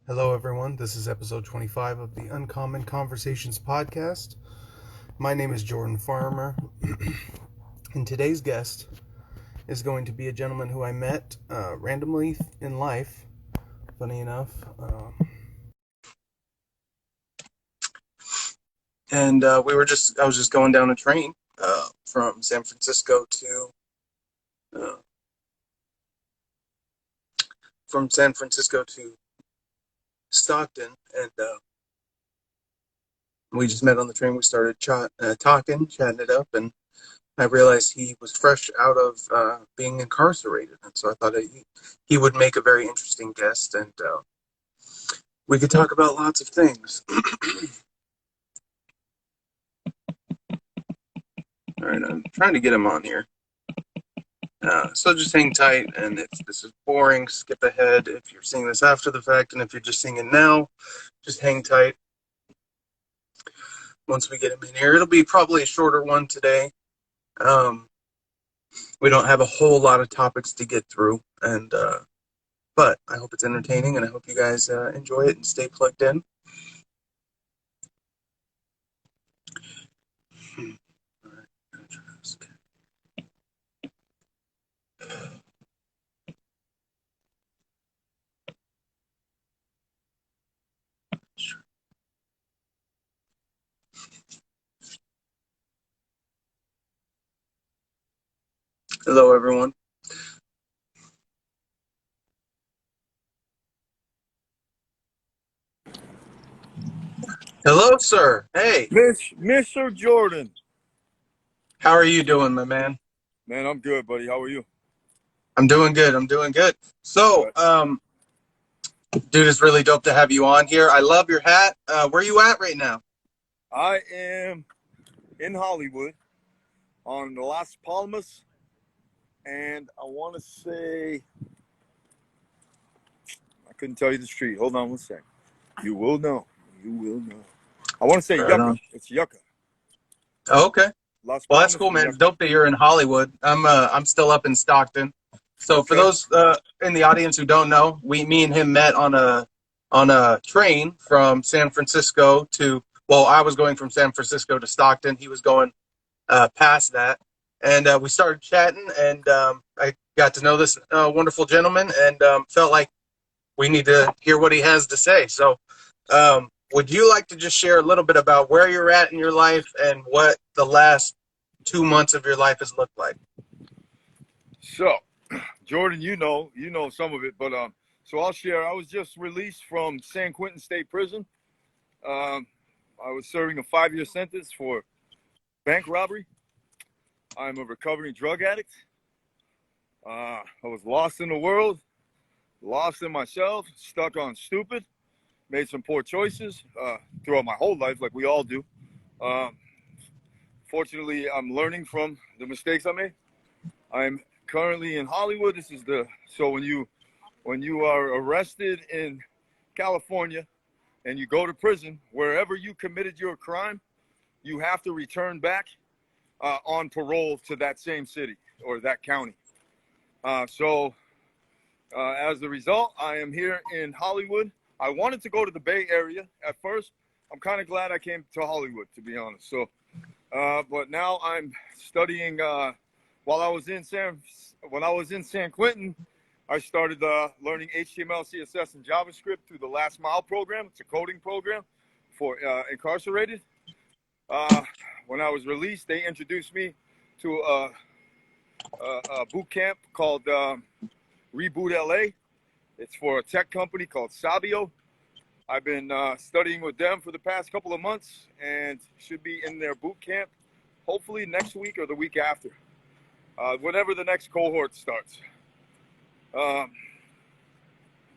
Hello, everyone. This is episode 25 of the UnCommon Conversations podcast. My name is Jordan Farmer, and today's guest is going to be a gentleman who I met randomly in life, funny enough. I was just going down a train from San Francisco to Stockton, and we just met on the train. We started chatting it up, and I realized he was fresh out of being incarcerated, and so I thought he would make a very interesting guest, and we could talk about lots of things. All right, I'm trying to get him on here. So just hang tight, and if this is boring, skip ahead if you're seeing this after the fact, and if you're just seeing it now, just hang tight. Once we get him in here, it'll be probably a shorter one today. We don't have a whole lot of topics to get through, and but I hope it's entertaining, and I hope you guys enjoy it and stay plugged in. Hello, everyone. Hello, sir. Hey. Mr. Jordan. How are you doing, my man? Man, I'm good, buddy. How are you? I'm doing good. So, dude, it's really dope to have you on here. I love your hat. Where are you at right now? I am in Hollywood on the Las Palmas, and I want to say, I couldn't tell you the street. Hold on one second. You will know. I want to say Right Yucca. on. It's Yucca. Oh, okay. Las Well, Palmas that's cool, and man. Yucca. It's dope that you're in Hollywood. I'm still up in Stockton. So for Okay. those in the audience who don't know, me and him met on a train from San Francisco to. Well, I was going from San Francisco to Stockton. He was going past that, and we started chatting, and I got to know this wonderful gentleman, and felt like we need to hear what he has to say. So, would you like to just share a little bit about where you're at in your life and what the last 2 months of your life has looked like? So, Jordan, you know some of it, but so I'll share. I was just released from San Quentin State Prison. I was serving a 5-year sentence for bank robbery. I'm a recovering drug addict. I was lost in the world, lost in myself, stuck on stupid, made some poor choices throughout my whole life, like we all do. Fortunately, I'm learning from the mistakes I made. I'm currently in Hollywood. So when you are arrested in California and you go to prison, wherever you committed your crime, you have to return back on parole to that same city or that county. So as a result, I am here in Hollywood. I wanted to go to the Bay Area at first. I'm kind of glad I came to Hollywood, to be honest. So, but now I'm studying. When I was in San Quentin, I started learning HTML, CSS, and JavaScript through the Last Mile program. It's a coding program for incarcerated. When I was released, they introduced me to a boot camp called Reboot LA. It's for a tech company called Sabio. I've been studying with them for the past couple of months and should be in their boot camp hopefully next week or the week after, whenever the next cohort starts.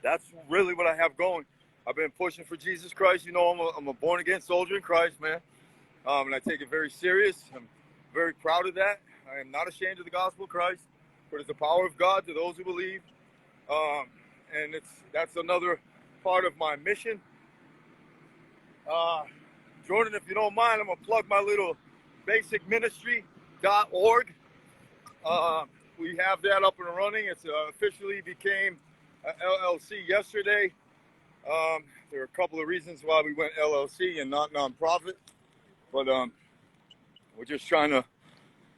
That's really what I have going. I've been pushing for Jesus Christ. You know, I'm a born-again soldier in Christ, man. And I take it very serious. I'm very proud of that. I am not ashamed of the gospel of Christ, for it is the power of God to those who believe. And that's another part of my mission. Jordan, if you don't mind, I'm going to plug my little basicministry.org. We have that up and running. It's officially became a LLC yesterday. There are a couple of reasons why we went LLC and not nonprofit, but we're just trying to.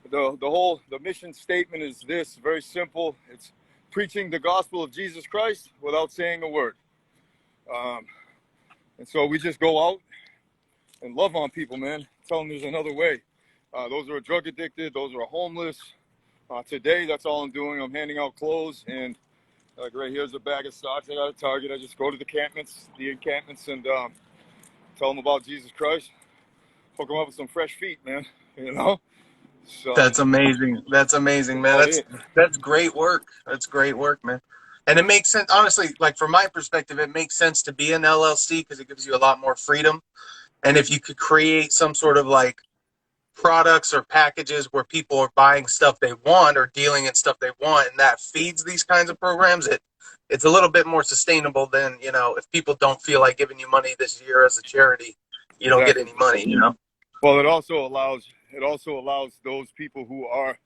The mission statement is this: very simple. It's preaching the gospel of Jesus Christ without saying a word. And so we just go out and love on people, man. Tell them there's another way. Those who are drug addicted, those who are homeless. Today, that's all I'm doing. I'm handing out clothes, and like right here's a bag of socks I got at Target. I just go to the encampments, and tell them about Jesus Christ. Hook them up with some fresh feet, man. You know. So That's amazing. That's amazing, man. That's great work. That's great work, man. And it makes sense, honestly. Like from my perspective, it makes sense to be an LLC because it gives you a lot more freedom. And if you could create some sort of like products or packages where people are buying stuff they want or dealing in stuff they want, and that feeds these kinds of programs, it's a little bit more sustainable than, you know, if people don't feel like giving you money this year as a charity, you don't get any money, you know. Well, it also allows those people who are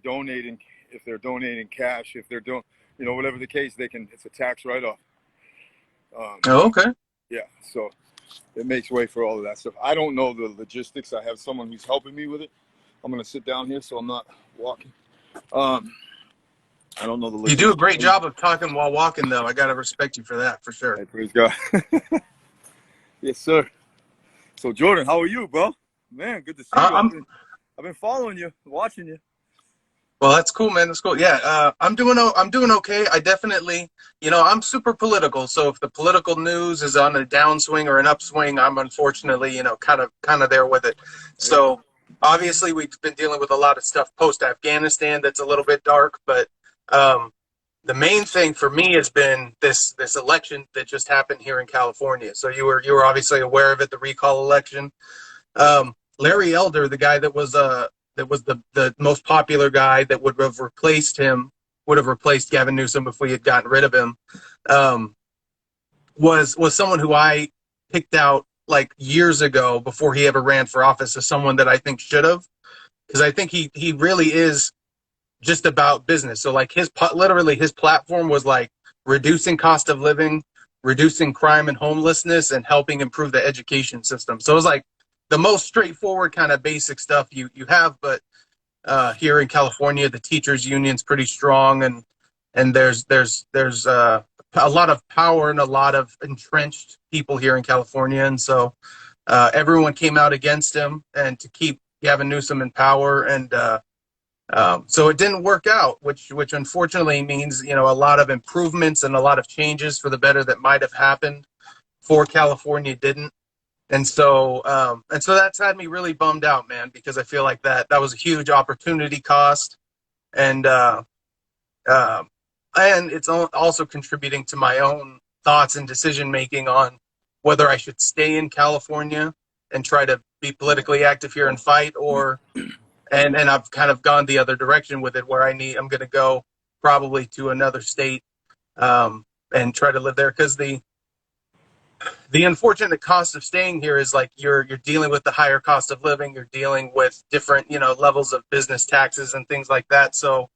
donating, if they're donating cash, if they're doing, you know, whatever the case, it's a tax write-off. Oh, okay. Yeah, so it makes way for all of that stuff. I don't know the logistics. I have someone who's helping me with it. I'm going to sit down here so I'm not walking. I don't know the logistics. You do a great job of talking while walking, though. I got to respect you for that, for sure. Hey, praise God. Yes, sir. So, Jordan, how are you, bro? Man, good to see you. I've been following you, watching you. Well, that's cool, man. That's cool. Yeah, I'm doing okay. I definitely, you know, I'm super political. So if the political news is on a downswing or an upswing, I'm unfortunately, you know, kind of there with it. So obviously, we've been dealing with a lot of stuff post Afghanistan that's a little bit dark. But the main thing for me has been this election that just happened here in California. So you were obviously aware of it, the recall election. Larry Elder, the guy that was the most popular guy that would have replaced Gavin Newsom if we had gotten rid of him, was someone who I picked out like years ago before he ever ran for office as someone that I think should have, because I think he really is just about business. So like literally his platform was like reducing cost of living, reducing crime and homelessness, and helping improve the education system. So it was like the most straightforward kind of basic stuff you have, but here in California, the teachers union's pretty strong, and there's a lot of power and a lot of entrenched people here in California, and so everyone came out against him and to keep Gavin Newsom in power, and so it didn't work out, which unfortunately means, you know, a lot of improvements and a lot of changes for the better that might have happened for California didn't. And so that's had me really bummed out, man, because I feel like that was a huge opportunity cost, and it's also contributing to my own thoughts and decision making on whether I should stay in California and try to be politically active here and fight, and I've kind of gone the other direction with it, where I'm going to go probably to another state and try to live there, because the unfortunate cost of staying here is like you're dealing with the higher cost of living. You're dealing with different, you know, levels of business taxes and things like that. So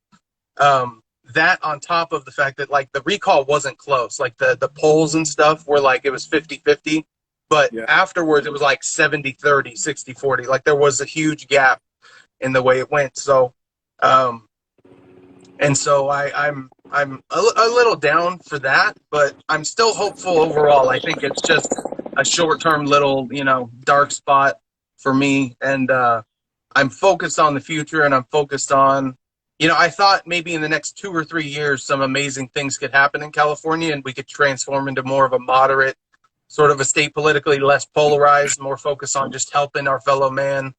that on top of the fact that like the recall wasn't close, like the polls and stuff were like, it was 50-50, but afterwards it was like 70-30, 60-40. Like there was a huge gap in the way it went. So and so I'm a little down for that, but I'm still hopeful overall. I think it's just a short-term little, you know, dark spot for me, and I'm focused on the future, and I'm focused on, you know, I thought maybe in the next 2 or 3 years some amazing things could happen in California, and we could transform into more of a moderate sort of a state, politically less polarized, more focused on just helping our fellow man,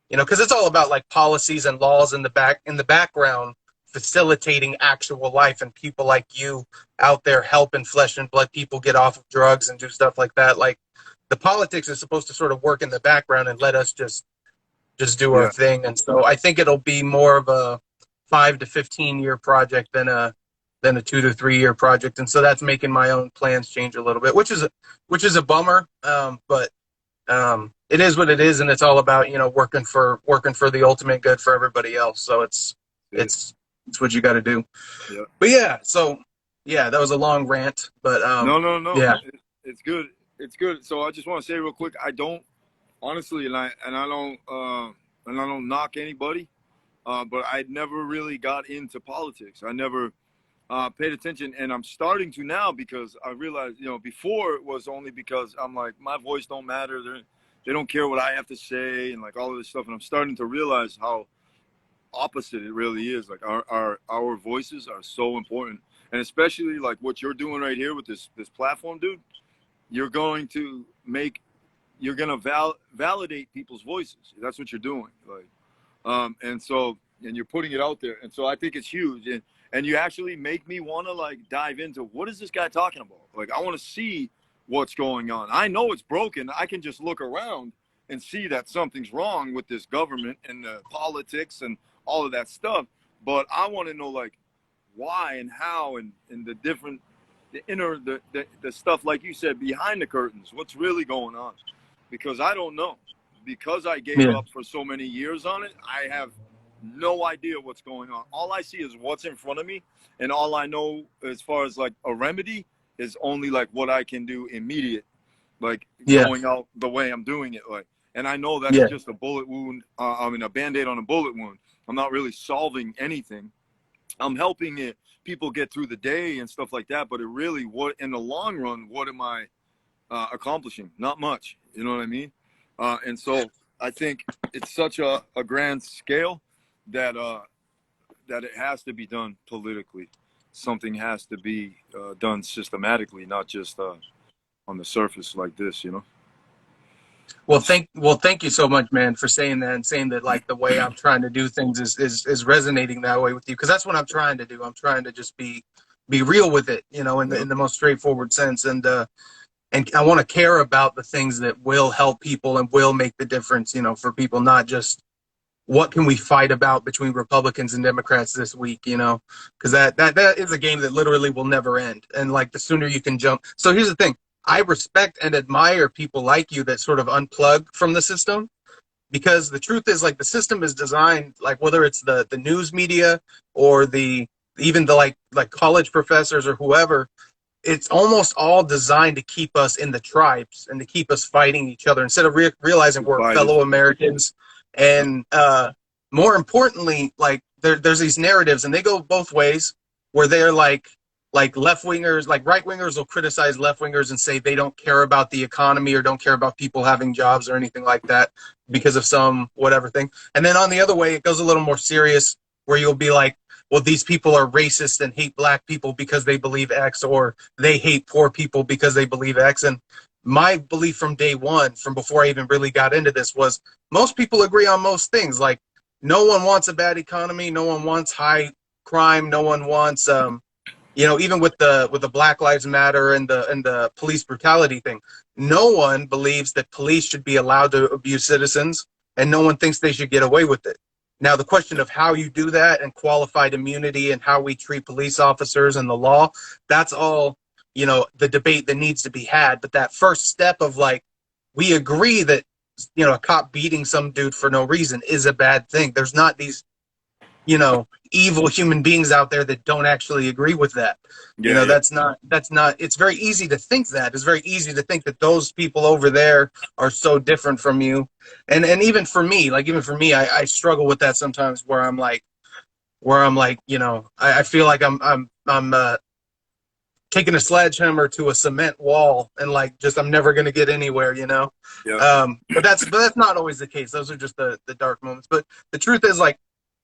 you know, because it's all about like policies and laws in the background, facilitating actual life, and people like you out there helping flesh and blood people get off of drugs and do stuff like that. Like the politics is supposed to sort of work in the background and let us just do our thing. And so I think it'll be more of a 5 to 15 year project than a 2 to 3 year project. And so that's making my own plans change a little bit, which is a bummer. But it is what it is, and it's all about, you know, working for the ultimate good for everybody else. So it's what you got to do. But that was a long rant. But no. Yeah, It's good. It's good. So I just want to say real quick, I don't honestly, and I don't knock anybody, but I never really got into politics. I never paid attention, and I'm starting to now because I realized, before it was only because I'm like, my voice don't matter. They don't care what I have to say and like all of this stuff. And I'm starting to realize how opposite it really is. Like our voices are so important, and especially like what you're doing right here with this platform, dude. You're going to validate people's voices. That's what you're doing. Like, and you're putting it out there. And so I think it's huge. And you actually make me want to like dive into what is this guy talking about? Like, I want to see what's going on. I know it's broken. I can just look around and see that something's wrong with this government and the politics and all of that stuff. But I want to know like why and how and the different, the stuff, like you said, behind the curtains, what's really going on. Because I don't know. Because I gave Yeah. up for so many years on it, I have no idea what's going on. All I see is what's in front of me, and all I know as far as like a remedy is only like what I can do immediate, like Yeah. going out the way I'm doing it. Like, and I know that's Yeah. just a bullet wound. A Band-Aid on a bullet wound. I'm not really solving anything. I'm helping people get through the day and stuff like that. But it really, what in the long run, what am I accomplishing? Not much. You know what I mean? And so I think it's such a grand scale that that it has to be done politically. Something has to be done systematically, not just on the surface like this. Well, thank you so much, man, for saying that and saying that like the way I'm trying to do things is resonating that way with you, because that's what I'm trying to do. I'm trying to just be real with it, Yep. in the most straightforward sense, and I want to care about the things that will help people and will make the difference, for people, not just what can we fight about between Republicans and Democrats this week, because that is a game that literally will never end. And like the sooner you can jump. So here's the thing. I respect and admire people like you that sort of unplug from the system, because the truth is like the system is designed, like whether it's the news media or even the like college professors or whoever, it's almost all designed to keep us in the tribes and to keep us fighting each other instead of realizing we're Divided. fellow Americans. And more importantly, like there's these narratives, and they go both ways, where they're like left wingers, like right wingers will criticize left wingers and say they don't care about the economy or don't care about people having jobs or anything like that because of some whatever thing. And then on the other way, it goes a little more serious, where you'll be like, well, these people are racist and hate black people because they believe X, or they hate poor people because they believe X. And my belief from day one, from before I even really got into this, was most people agree on most things. Like, no one wants a bad economy. No one wants high crime. No one wants, even with the Black Lives Matter and the police brutality thing, no one believes that police should be allowed to abuse citizens, and no one thinks they should get away with it. Now, the question of how you do that and qualified immunity and how we treat police officers and the law, that's all, the debate that needs to be had. But that first step of like, we agree that, a cop beating some dude for no reason is a bad thing. There's not these, evil human beings out there that don't actually agree with that. Yeah, yeah. That's not, it's very easy to think that. It's very easy to think that those people over there are so different from you. And even for me, I struggle with that sometimes, where I'm like, I feel like I'm taking a sledgehammer to a cement wall, and like, just, I'm never going to get anywhere. Yeah. But that's not always the case. Those are just the dark moments. But the truth is, like,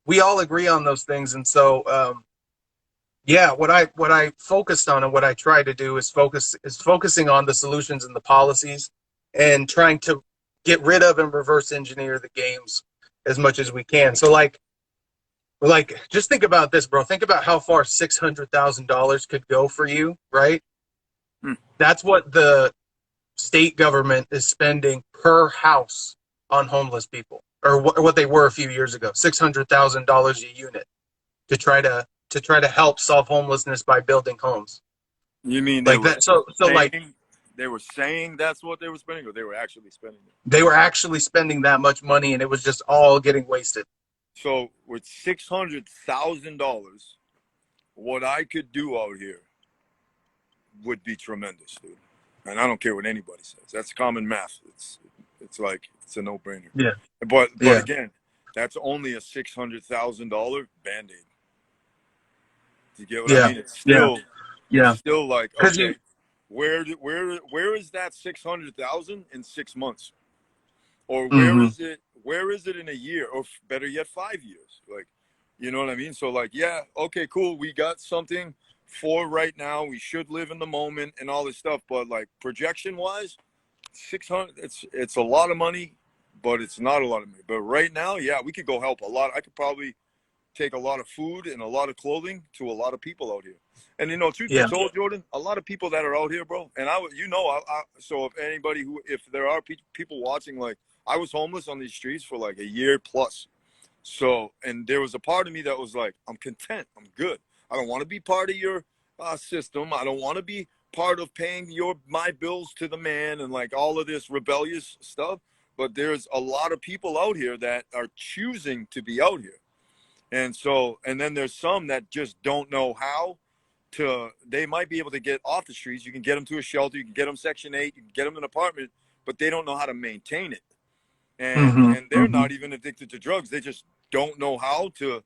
we all agree on those things. And so, yeah, what I focused on and what I try to do is focusing on the solutions and the policies, and trying to get rid of and reverse engineer the games as much as we can. So like just think about this, bro. Think about how far $600,000 could go for you, right? Hmm. That's what the state government is spending per house on homeless people, or what they were a few years ago. $600,000 a unit to try to help solve homelessness by building homes You mean like that. So like, they were saying that's what they were spending, or they were actually spending it? they were actually spending that much money, and it was just all getting wasted. So with $600,000, what I could do out here would be tremendous, dude. and I don't care what anybody says. That's common math. It's like it's a no-brainer. Yeah. But Yeah. again, that's only a $600,000 Band-Aid. Do you get what I Yeah. mean? It's Yeah. still Yeah. like, Because okay, where is that 600,000 in 6 months? Or hmm where is it in a year, or better yet 5 years? Like, you know what I mean? So like, yeah, okay, cool, we got something for right now, we should live in the moment and all this stuff, but like projection wise, 600, it's a lot of money, but it's not a lot of money. But right now, yeah, we could go help a lot. I could probably take a lot of food and a lot of clothing to a lot of people out here. And you know, truth be Yeah. told, Jordan, a lot of people that are out here, bro. And so if anybody if there are people watching, like, I was homeless on these streets for like a year plus. So, and there was a part of me that was like, I'm content, I'm good. I don't want to be part of your system. I don't want to be part of paying my bills to the man and like all of this rebellious stuff. But there's a lot of people out here that are choosing to be out here. And so, and then there's some that just don't know how they might be able to get off the streets. You can get them to a shelter, you can get them Section 8, you can get them an apartment, but they don't know how to maintain it. And they're not even addicted to drugs. They just don't know how to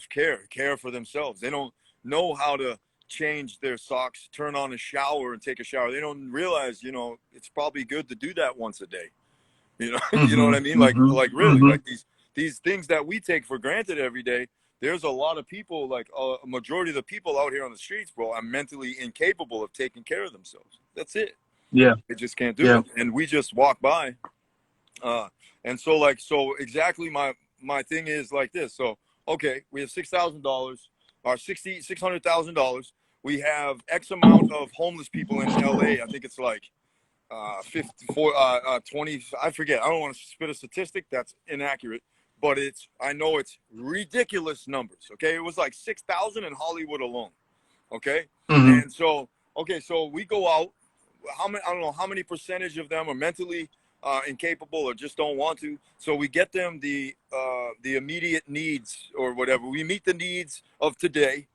care for themselves. They don't know how to change their socks, turn on a shower and take a shower. They don't realize, it's probably good to do that once a day. You know what I mean? Like really, like these things that we take for granted every day. There's a lot of people, like a majority of the people out here on the streets, bro, are mentally incapable of taking care of themselves. That's it. Yeah. They just can't do Yeah. it. And we just walk by. And so exactly my thing is like this. So, okay, we have $6,000 or $600,000. We have X amount of homeless people in LA. I think it's like 54, 20, I forget. I don't want to spit a statistic that's inaccurate, but I know it's ridiculous numbers. Okay. It was like 6,000 in Hollywood alone. Okay. And so, okay, so we go out, I don't know how many percentage of them are mentally incapable or just don't want to. So we get them the immediate needs or whatever. We meet the needs of today.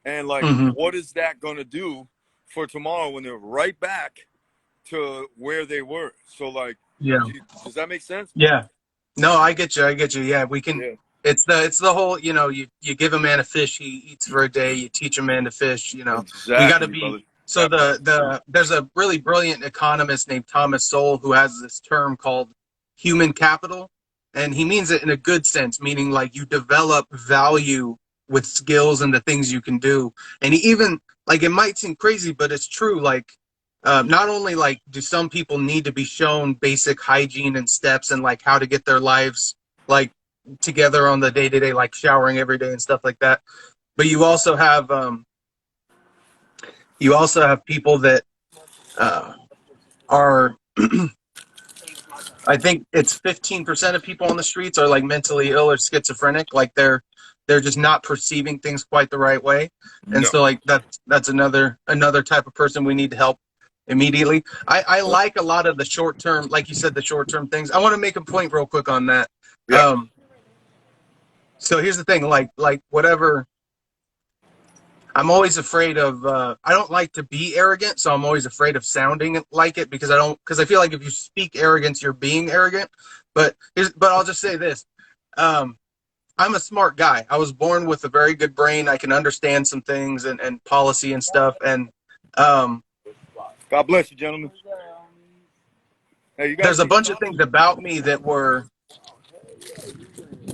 And like, what is that going to do for tomorrow when they're right back to where they were? So like, Yeah. Does that make sense? Yeah. No, I get you. Yeah, we can. Yeah. It's the whole. You give a man a fish, he eats for a day. You teach a man to fish. We got to Exactly, be. brother. So there's a really brilliant economist named Thomas Sowell who has this term called human capital, and he means it in a good sense, meaning like you develop value with skills and the things you can do. And he even, like, it might seem crazy, but it's true. Like, not only like do some people need to be shown basic hygiene and steps and like how to get their lives like together on the day-to-day, like showering every day and stuff like that, but you also have people that are I think it's 15% of people on the streets are like mentally ill or schizophrenic, like they're just not perceiving things quite the right way. And No. so like that's another type of person we need to help immediately. I like a lot of the short term, like you said, the short term things. I want to make a point real quick on that. Yeah. So here's the thing, like whatever. I'm always afraid of. I don't like to be arrogant, so I'm always afraid of sounding like it because I feel like if you speak arrogance, you're being arrogant. But I'll just say this. I'm a smart guy. I was born with a very good brain. I can understand some things and policy and stuff. And God bless you, gentlemen. Hey, you guys. there's a bunch of things about me that were.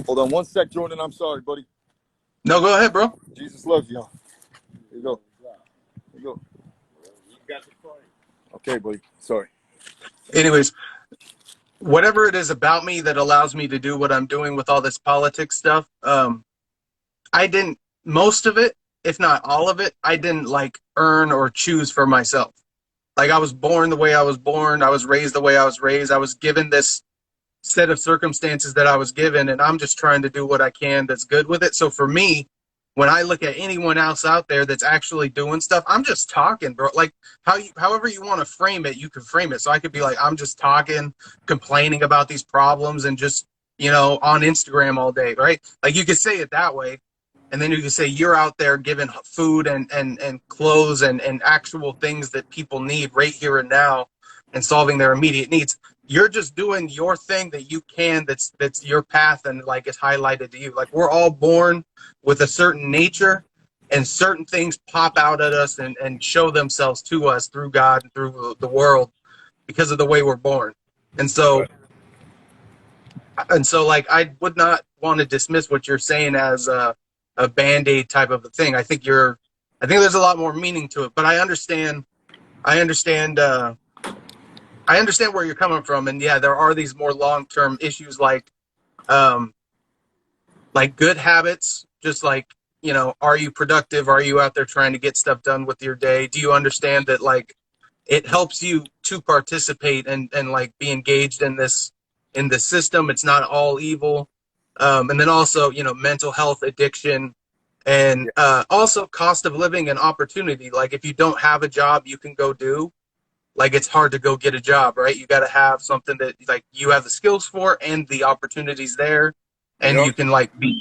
Hold on one sec, Jordan. I'm sorry, buddy. No, go ahead, bro. Jesus loves you. Here you go. Here you go. Okay, buddy. Sorry. Anyways, whatever it is about me that allows me to do what I'm doing with all this politics stuff, I didn't, most of it, if not all of it, I didn't like earn or choose for myself. Like I was born the way I was born. I was raised the way I was raised. I was given this set of circumstances that I was given, and I'm just trying to do what I can that's good with it. So for me, when I look at anyone else out there that's actually doing stuff, I'm just talking, bro. Like however you want to frame it, you can frame it. So I could be like, I'm just talking, complaining about these problems and just, on Instagram all day, right? Like you could say it that way. And then you can say you're out there giving food and clothes and actual things that people need right here and now and solving their immediate needs. You're just doing your thing that you can, that's your path, and like it's highlighted to you. Like we're all born with a certain nature, and certain things pop out at us and show themselves to us through God and through the world because of the way we're born. And so Right. like I would not want to dismiss what you're saying as a Band-Aid type of a thing. I think there's a lot more meaning to it, but I understand I understand where you're coming from. And yeah, there are these more long-term issues um like good habits, just like, you know, are you productive? Are you out there trying to get stuff done with your day? Do you understand that like it helps you to participate and like be engaged in this system? It's not all evil. And then also, you know, mental health, addiction, and Yeah. also cost of living and opportunity. Like if you don't have a job you can go do, like it's hard to go get a job, right? You got to have something that like you have the skills for and the opportunities there, and Yep. you can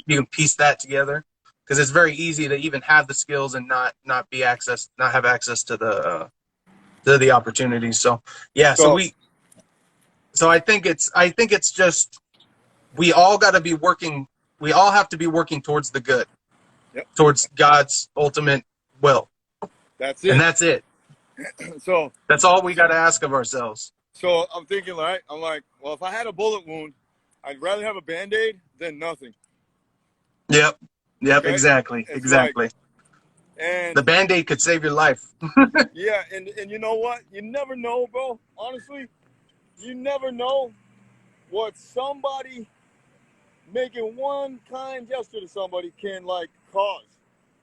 you can piece that together, because it's very easy to even have the skills and not have access to the opportunities. So yeah, So so I think it's just we all got to be working. We all have to be working towards the good, yep, towards God's ultimate will, that's and it. that's it. So That's all we got to ask of ourselves. so I'm thinking, right? I'm like, well, if I had a bullet wound, I'd rather have a Band-Aid than nothing. Yep. Yep. Okay? Exactly. It's like, Exactly. and The Band-Aid could save your life. yeah, and you know what? You never know, bro. Honestly, you never know what somebody making one kind gesture to somebody can like cause.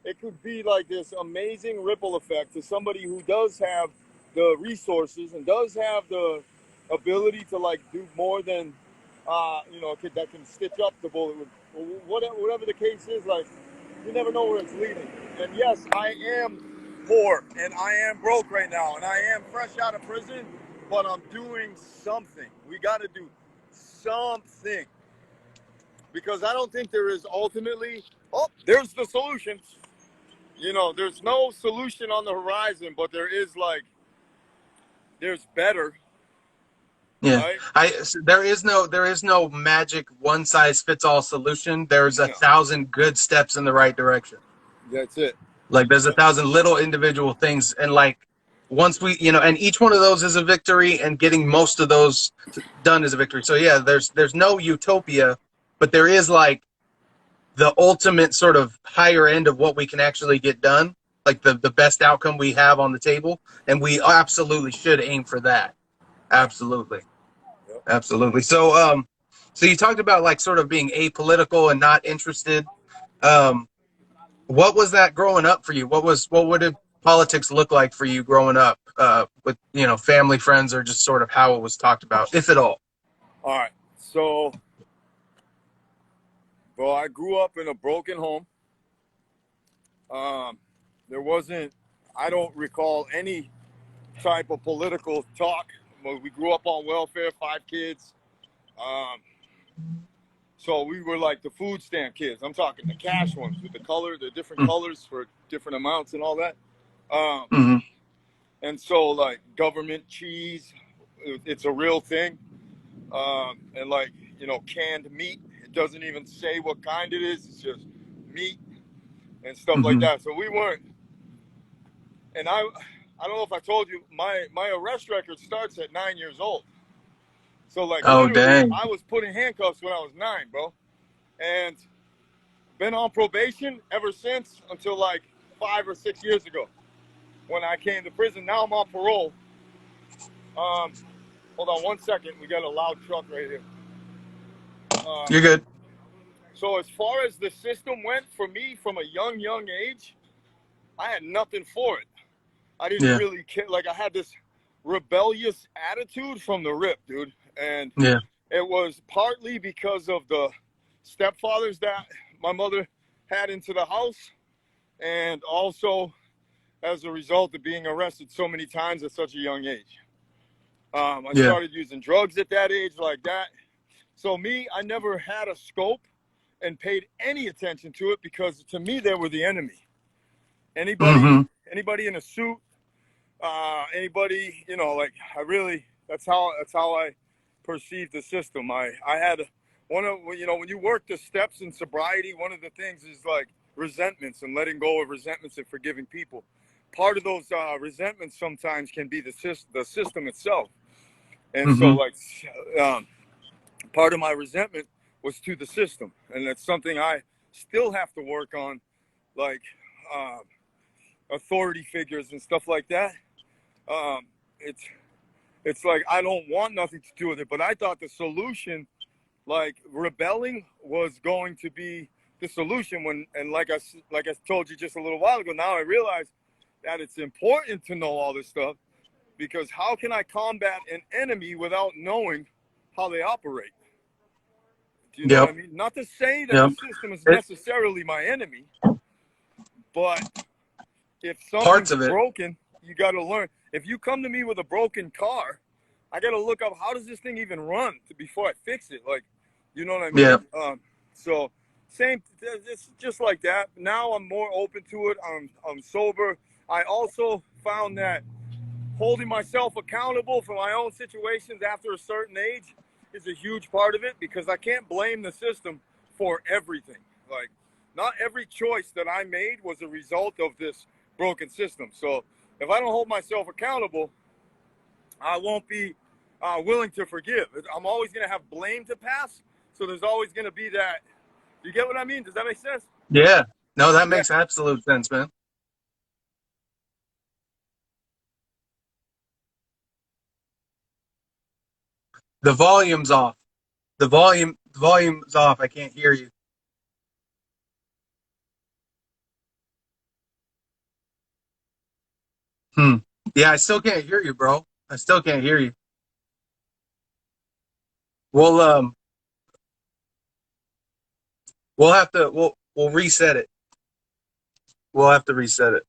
It could be like this amazing ripple effect to somebody who does have the resources and does have the ability to like do more than you know, that can stitch up the bullet with whatever the case is. Like you never know where it's leading. And yes, I am poor and I am broke right now and I am fresh out of prison, but I'm doing something. We got to do something because I don't think there is ultimately, oh, there's the solution. You know, there's no solution on the horizon, but there is like, there's better, Yeah. right? There is no magic one size fits all solution. There's a No, thousand good steps in the right direction. that's it. Like there's a Yeah. thousand little individual things, and like once we, you know, and each one of those is a victory, and getting most of those done is a victory. So yeah, there's no utopia, but there is like the ultimate sort of higher end of what we can actually get done, like the best outcome we have on the table, and we absolutely should aim for that. Absolutely. Yep. Absolutely. So so you talked about like sort of being apolitical and not interested. Um what was that growing up for you? What did politics look like for you growing up, with, you know, family, friends, or just sort of how it was talked about, if at all? All right. So, bro, I grew up in a broken home. Um, there wasn't, I don't recall any type of political talk. Well, we grew up on welfare, 5 kids. Um, so we were like the food stamp kids. I'm talking the cash ones with the different colors for different amounts and all that. Um, Mm-hmm. and so like government cheese, it's a real thing. And like, you know, canned meat, it doesn't even say what kind it is. It's just meat and stuff like Mm-hmm. that. So we weren't, and I don't know if I told you, my arrest record starts at 9 years old. So like Oh literally, dang. I was put in handcuffs when I was 9, bro, and been on probation ever since until like 5 or 6 years ago when I came to prison. Now I'm on parole. Um, hold on 1 second. We got a loud truck right here. Um, You're good. so as far as the system went for me from a young age, I had nothing for it. I didn't Yeah. really care. Like I had this rebellious attitude from the rip, dude. And Yeah. it was partly because of the stepfathers that my mother had into the house, and also as a result of being arrested so many times at such a young age. I Yeah. started using drugs at that age, like that. So me, I never had a scope, and paid any attention to it, because to me they were the enemy. Mm-hmm. Anybody in a suit, anybody, like, that's how I perceived the system. I had one of, when you work the steps in sobriety, one of the things is like resentments and letting go of resentments and forgiving people. Part of those resentments sometimes can be the system itself. And so, Mm-hmm. like, part of my resentment was to the system, and that's something I still have to work on, like authority figures and stuff like that. Um, it's like I don't want nothing to do with it, but I thought the solution, like rebelling, was going to be the solution. And like I told you just a little while ago, now I realize that it's important to know all this stuff, because how can I combat an enemy without knowing how they operate? Do you know what I Yep. mean? Not to say that the Yep. system is It, necessarily my enemy, but if parts something's of it. broken, you got to learn. If you come to me with a broken car, I got to look up, how does this thing even run before I fix it? Like, you know what I Yeah. mean? So it's just like that. Now I'm more open to it. I'm sober. I also found that holding myself accountable for my own situations after a certain age is a huge part of it, because I can't blame the system for everything. Like, not every choice that I made was a result of this broken system. So if I don't hold myself accountable, I won't be willing to forgive. I'm always going to have blame to pass. So there's always going to be that. You get what I mean? Does that make sense? Yeah. No, that Yeah. makes absolute sense, man. The volume's off. The volume's off. I can't hear you. Hmm. Yeah, I still can't hear you, bro. I still can't hear you. We'll we'll reset it. We'll have to reset it.